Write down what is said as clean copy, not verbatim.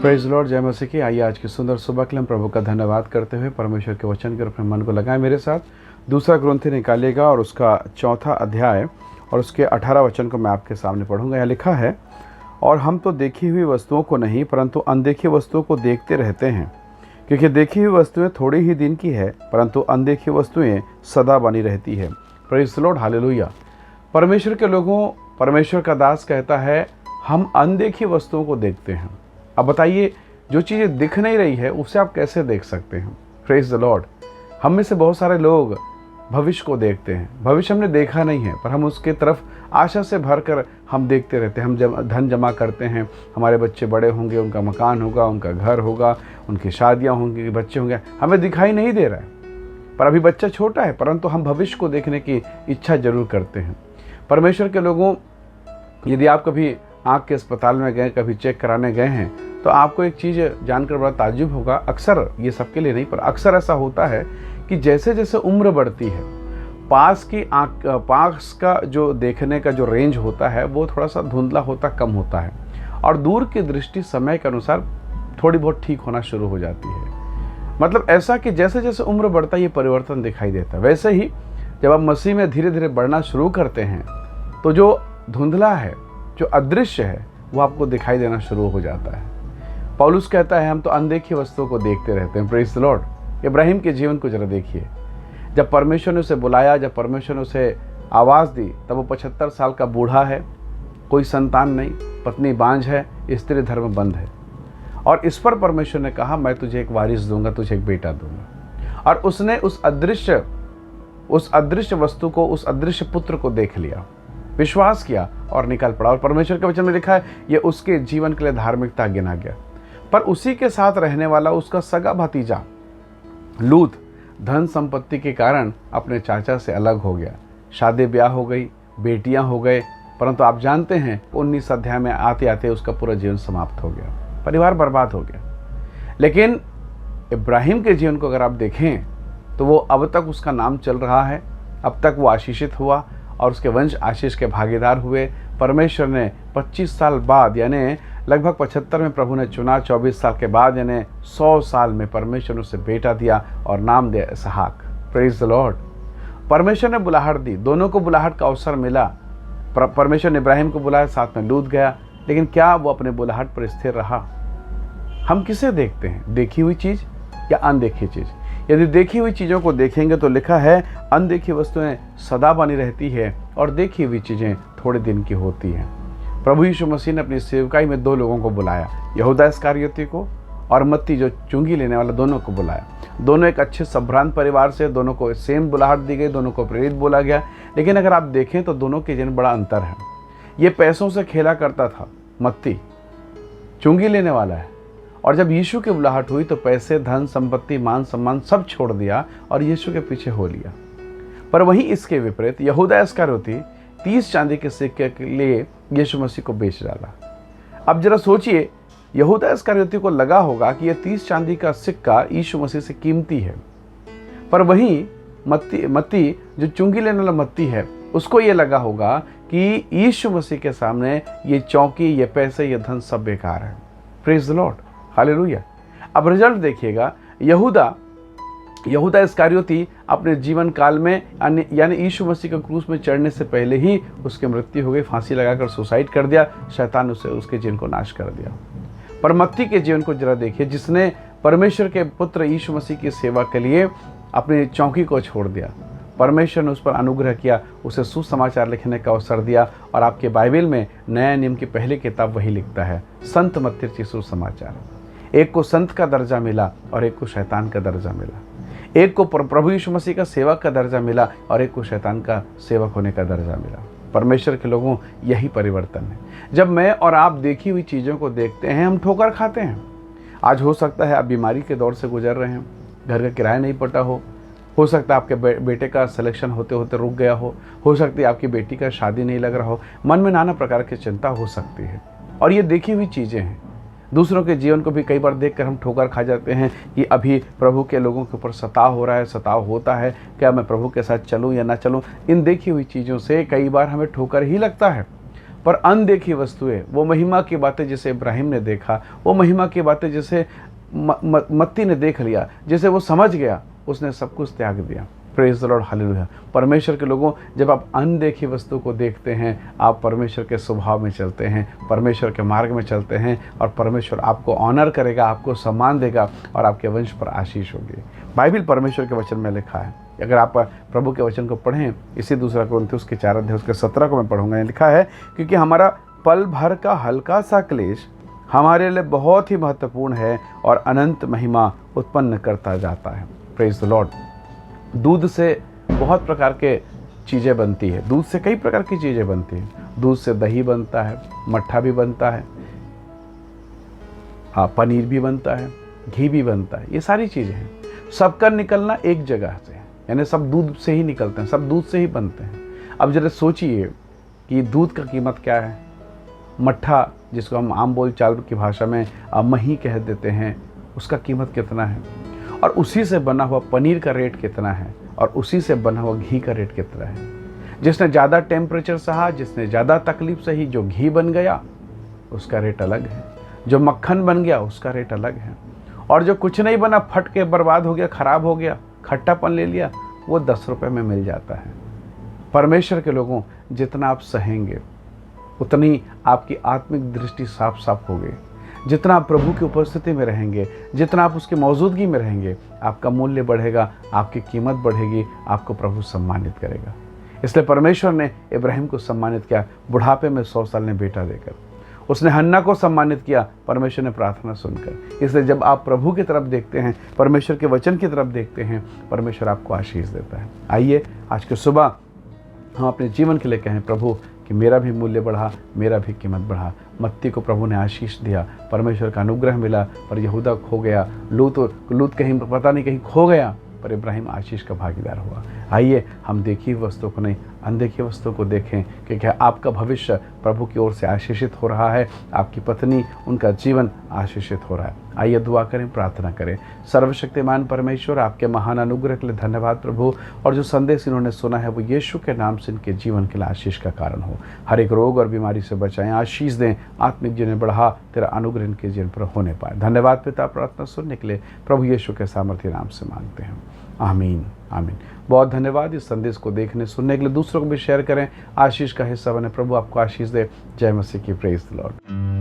Praise Lord, जय मसीह की। आइए आज की सुंदर सुबह के लिए हम प्रभु का धन्यवाद करते हुए परमेश्वर के वचन के अपने मन को लगाएं। मेरे साथ दूसरा ग्रंथी निकालिएगा और उसका 4 अध्याय और उसके 18 वचन को मैं आपके सामने पढ़ूंगा। यहाँ लिखा है, और हम तो देखी हुई वस्तुओं को नहीं परंतु अनदेखी वस्तुओं को देखते रहते हैं, क्योंकि देखी हुई वस्तुएं थोड़ी ही दिन की है परंतु अनदेखी वस्तुएं सदा बनी रहती है। Praise Lord, hallelujah. परमेश्वर के लोगों, परमेश्वर का दास कहता है हम अनदेखी वस्तुओं को देखते हैं। अब बताइए, जो चीज़ें दिख नहीं रही है उसे आप कैसे देख सकते हैं? Praise the Lord. हम में से बहुत सारे लोग भविष्य को देखते हैं। भविष्य हमने देखा नहीं है पर हम उसके तरफ आशा से भर कर हम देखते रहते हैं। हम धन जमा करते हैं, हमारे बच्चे बड़े होंगे, उनका मकान होगा, उनका घर होगा, उनकी शादियाँ होंगी, बच्चे होंगे। हमें दिखाई नहीं दे रहा है पर अभी बच्चा छोटा है, परंतु हम भविष्य को देखने की इच्छा जरूर करते हैं। परमेश्वर के लोगों, यदि आप कभी आँख के अस्पताल में गए, कभी चेक कराने गए हैं, तो आपको एक चीज़ जानकर बड़ा ताज्जुब होगा। अक्सर, ये सबके लिए नहीं पर अक्सर ऐसा होता है कि जैसे जैसे उम्र बढ़ती है, पास का जो देखने का जो रेंज होता है वो थोड़ा सा धुंधला होता, कम होता है, और दूर की दृष्टि समय के अनुसार थोड़ी बहुत ठीक होना शुरू हो जाती है। मतलब ऐसा कि जैसे जैसे उम्र बढ़ता है ये परिवर्तन दिखाई देता है। वैसे ही जब आप मसीह में धीरे धीरे बढ़ना शुरू करते हैं तो जो धुंधला है, जो अदृश्य है, वो आपको दिखाई देना शुरू हो जाता है। पौलुस कहता है हम तो अनदेखी वस्तुओं को देखते रहते हैं। Praise the Lord. इब्राहिम के जीवन को जरा देखिए। जब परमेश्वर ने उसे बुलाया, जब परमेश्वर ने उसे आवाज़ दी, तब वो 75 साल का बूढ़ा है, कोई संतान नहीं, पत्नी बांझ है, स्त्री धर्म बंद है, और इस पर परमेश्वर ने कहा मैं तुझे एक वारिस दूंगा, तुझे एक बेटा दूंगा। और उसने उस अदृश्य वस्तु को, उस अदृश्य पुत्र को देख लिया, विश्वास किया और निकल पड़ा। और परमेश्वर के वचन में लिखा है यह उसके जीवन के लिए धार्मिकता गिना गया। पर उसी के साथ रहने वाला उसका सगा भतीजा लूत धन संपत्ति के कारण अपने चाचा से अलग हो गया। शादी ब्याह हो गई, बेटियां हो गए, परंतु आप जानते हैं 19 अध्याय में आते आते उसका पूरा जीवन समाप्त हो गया, परिवार बर्बाद हो गया। लेकिन इब्राहिम के जीवन को अगर आप देखें तो वो अब तक उसका नाम चल रहा है, अब तक वो आशीषित हुआ और उसके वंश आशीष के भागीदार हुए। परमेश्वर ने 25 साल बाद, यानी लगभग 75 में प्रभु ने चुना, 24 साल के बाद यानी 100 साल में परमेश्वर ने उसे बेटा दिया और नाम दिया इसहाक। Praise the Lord. परमेश्वर ने बुलाहट दी, दोनों को बुलाहट का अवसर मिला। परमेश्वर ने इब्राहिम को बुलाया, साथ में लूत गया, लेकिन क्या वो अपने बुलाहट पर स्थिर रहा? हम किसे देखते हैं, देखी हुई चीज़ या अनदेखी चीज़? यदि देखी हुई चीज़ों को देखेंगे तो लिखा है अनदेखी वस्तुएं सदा बनी रहती है और देखी हुई चीज़ें थोड़े दिन की होती हैं। प्रभु यीशु मसीह ने अपनी सेवकाई में 2 लोगों को बुलाया, यहूदा इस्करियोती को और मत्ती जो चुंगी लेने वाला, दोनों को बुलाया। दोनों एक अच्छे संभ्रांत परिवार से, दोनों को सेम बुलाहट दी गई, दोनों को प्रेरित बोला गया। लेकिन अगर आप देखें तो दोनों के जीवन बड़ा अंतर है। ये पैसों से खेला करता था, मत्ती चुंगी लेने वाला है, और जब यीशु की बुलाहट हुई तो पैसे, धन संपत्ति, मान सम्मान सब छोड़ दिया और यीशु के पीछे हो लिया। पर वहीं इसके विपरीत यहूदा इस्करियोती 30 चांदी के सिक्के के लिए यीशु मसीह को बेच डाला। अब जरा सोचिए, यहूदा इस्करियोती को लगा होगा कि यह 30 चांदी का सिक्का यीशु मसीह से कीमती है, पर वहीं मत्ती जो चुंगी लेने वाला मत्ती है, उसको ये लगा होगा कि यीशु मसीह के सामने ये चौकी, ये पैसे, ये धन सब बेकार है। Praise the Lord, hallelujah. अब रिजल्ट देखिएगा, यहूदा इस्करियोती अपने जीवन काल में, यानी यीशु मसीह के क्रूस में चढ़ने से पहले ही उसकी मृत्यु हो गई, फांसी लगाकर सुसाइड कर दिया, शैतान उसके जीवन को नाश कर दिया। पर मत्ती के जीवन को जरा देखिए, जिसने परमेश्वर के पुत्र यीशु मसीह की सेवा के लिए अपनी चौकी को छोड़ दिया। परमेश्वर ने उस पर अनुग्रह किया, उसे सुसमाचार लिखने का अवसर दिया, और आपके बाइबल में नया नियम की पहली किताब वही लिखता है, संत मत्ती की सुसमाचार। एक को संत का दर्जा मिला और एक को शैतान का दर्जा मिला। एक को प्रभु यीशु मसीह का सेवक का दर्जा मिला और एक को शैतान का सेवक होने का दर्जा मिला। परमेश्वर के लोगों, यही परिवर्तन है। जब मैं और आप देखी हुई चीज़ों को देखते हैं, हम ठोकर खाते हैं। आज हो सकता है आप बीमारी के दौर से गुजर रहे हैं, घर का किराया नहीं पटा हो सकता है आपके बेटे का सिलेक्शन होते होते रुक गया हो सकती है आपकी बेटी का शादी नहीं लग रहा हो, मन में नाना प्रकार की चिंता हो सकती है। और ये देखी हुई चीज़ें हैं। दूसरों के जीवन को भी कई बार देखकर हम ठोकर खा जाते हैं कि अभी प्रभु के लोगों के ऊपर सताव हो रहा है, सताव होता है, क्या मैं प्रभु के साथ चलूं या ना चलूं। इन देखी हुई चीज़ों से कई बार हमें ठोकर ही लगता है। पर अनदेखी वस्तुएं, वो महिमा की बातें जिसे इब्राहिम ने देखा, वो महिमा की बातें जिसे मत्ती ने देख लिया, जिसे वो समझ गया, उसने सब कुछ त्याग दिया। Praise the Lord, hallelujah. परमेश्वर के लोगों, जब आप अनदेखी वस्तु को देखते हैं, आप परमेश्वर के स्वभाव में चलते हैं, परमेश्वर के मार्ग में चलते हैं, और परमेश्वर आपको ऑनर करेगा, आपको सम्मान देगा, और आपके वंश पर आशीष होगी। बाइबल परमेश्वर के वचन में लिखा है। अगर आप प्रभु के वचन को पढ़ें, इसी 2 कुरिन्थियों उसके 4 अध्याय उसके 17 को मैं पढ़ूंगा। लिखा है, क्योंकि हमारा पल भर का हल्का सा क्लेश हमारे लिए बहुत ही महत्वपूर्ण है और अनंत महिमा उत्पन्न करता जाता है। Praise the Lord. दूध से बहुत प्रकार के चीज़ें बनती है, दूध से कई प्रकार की चीज़ें बनती हैं। दूध से दही बनता है, मट्ठा भी बनता है, हाँ, पनीर भी बनता है, घी भी बनता है। ये सारी चीज़ें हैं। सबका निकलना एक जगह से है, यानी सब दूध से ही निकलते हैं, सब दूध से ही बनते हैं। अब जरा सोचिए कि दूध का कीमत क्या है। मट्ठा, जिसको हम आम बोल चाल की भाषा में मही कह देते हैं, उसका कीमत कितना है, और उसी से बना हुआ पनीर का रेट कितना है, और उसी से बना हुआ घी का रेट कितना है। जिसने ज़्यादा टेम्परेचर सहा, जिसने ज़्यादा तकलीफ सही, जो घी बन गया उसका रेट अलग है, जो मक्खन बन गया उसका रेट अलग है, और जो कुछ नहीं बना, फट के बर्बाद हो गया, खराब हो गया, खट्टापन ले लिया, वो 10 रुपये में मिल जाता है। परमेश्वर के लोगों, जितना आप सहेंगे उतनी आपकी आत्मिक दृष्टि साफ साफ होगी। जितना आप प्रभु की उपस्थिति में रहेंगे, जितना आप उसकी मौजूदगी में रहेंगे, आपका मूल्य बढ़ेगा, आपकी कीमत बढ़ेगी, आपको प्रभु सम्मानित करेगा। इसलिए परमेश्वर ने इब्राहिम को सम्मानित किया, बुढ़ापे में 100 साल ने बेटा देकर। उसने हन्ना को सम्मानित किया, परमेश्वर ने प्रार्थना सुनकर। इसलिए जब आप प्रभु की तरफ देखते हैं, परमेश्वर के वचन की तरफ देखते हैं, परमेश्वर आपको आशीष देता है। आइए आज की सुबह हम अपने जीवन के लिए कहें, प्रभु कि मेरा भी मूल्य बढ़ा, मेरा भी कीमत बढ़ा। मत्ती को प्रभु ने आशीष दिया, परमेश्वर का अनुग्रह मिला, पर यहूदा खो गया, लूत कहीं पता नहीं कहीं खो गया, पर इब्राहिम आशीष का भागीदार हुआ। आइए हम देखी वस्तु को नहीं, अनदेखी वस्तु को देखें कि क्या आपका भविष्य प्रभु की ओर से आशीषित हो रहा है, आपकी पत्नी, उनका जीवन आशीषित हो रहा है। आइए दुआ करें, प्रार्थना करें। सर्वशक्तिमान परमेश्वर, आपके महान अनुग्रह के लिए धन्यवाद प्रभु, और जो संदेश इन्होंने सुना है वो यीशु के नाम से इनके जीवन के लिए आशीष का कारण हो। हर एक रोग और बीमारी से बचाएं, आशीष दें, आत्मिक जीवन बढ़ा, तेरा अनुग्रह इनके जीवन पर होने पाए। धन्यवाद पिता, प्रार्थना सुनने के लिए प्रभु यीशु के सामर्थ्य नाम से मांगते हैं, आमीन आमीन। बहुत धन्यवाद। इस संदेश को देखने सुनने के लिए दूसरों को भी शेयर करें, आशीष का हिस्सा बने। प्रभु आपको आशीष दे। जय मसीह की। Praise the Lord.